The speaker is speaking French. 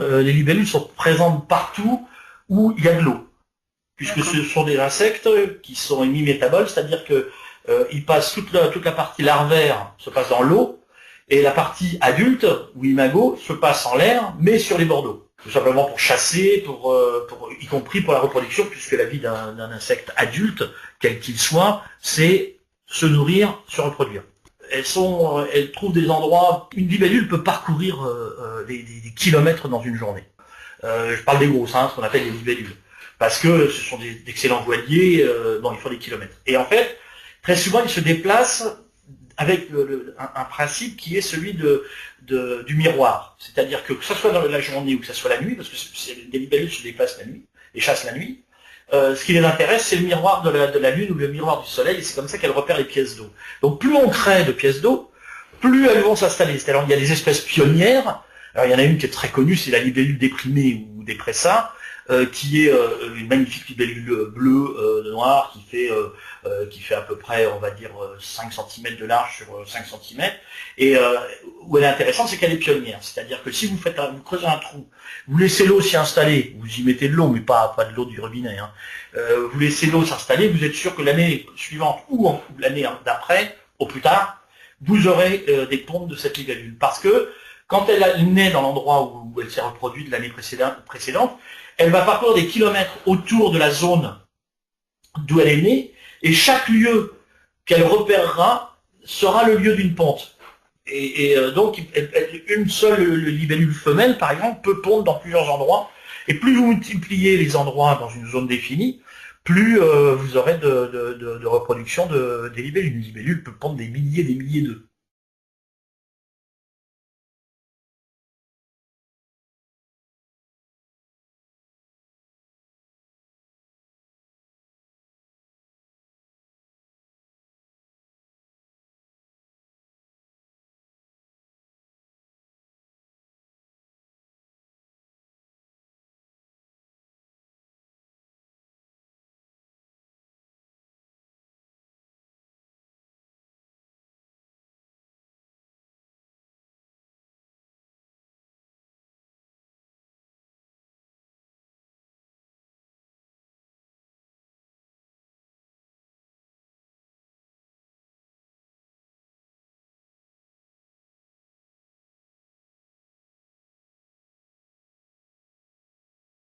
Les libellules sont présentes partout où il y a de l'eau, puisque D'accord. ce sont des insectes qui sont hémimétaboles, c'est-à-dire que ils passent toute la partie larvaire se passe dans l'eau, et la partie adulte, ou imago, se passe en l'air, mais sur les bords d'eau. Tout simplement pour chasser, y compris pour la reproduction, puisque la vie d'un insecte adulte, quel qu'il soit, c'est se nourrir, se reproduire. Elles trouvent des endroits. Une libellule peut parcourir des kilomètres dans une journée. Je parle des grosses, ce qu'on appelle les libellules, parce que ce sont d'excellents voiliers, dont il faut des kilomètres. Et en fait, très souvent, ils se déplacent avec un principe qui est celui du miroir. C'est-à-dire que ce soit dans la journée ou que ce soit la nuit, parce que des libellules se déplacent la nuit et chassent la nuit, ce qui les intéresse, c'est le miroir de la Lune ou le miroir du Soleil, et c'est comme ça qu'elles repèrent les pièces d'eau. Donc plus on crée de pièces d'eau, plus elles vont s'installer. C'est-à-dire il y a des espèces pionnières. Alors il y en a une qui est très connue, c'est la libellule déprimée ou dépressa, qui est une magnifique libellule bleue, noire, qui fait à peu près, on va dire, 5 cm de large sur 5 cm. Et où elle est intéressante, c'est qu'elle est pionnière. C'est-à-dire que si vous creusez un trou, vous laissez l'eau s'y installer, vous y mettez de l'eau, mais pas de l'eau du robinet, vous laissez l'eau s'installer, vous êtes sûr que l'année suivante ou l'année d'après, au plus tard, vous aurez des pompes de cette libellule. Parce que quand elle naît dans l'endroit où elle s'est reproduite l'année précédente, elle va parcourir des kilomètres autour de la zone d'où elle est née, et chaque lieu qu'elle repérera sera le lieu d'une ponte. Donc, une seule libellule femelle, par exemple, peut pondre dans plusieurs endroits, et plus vous multipliez les endroits dans une zone définie, plus vous aurez de reproduction des libellules. Une libellule peut pondre des milliers d'œufs.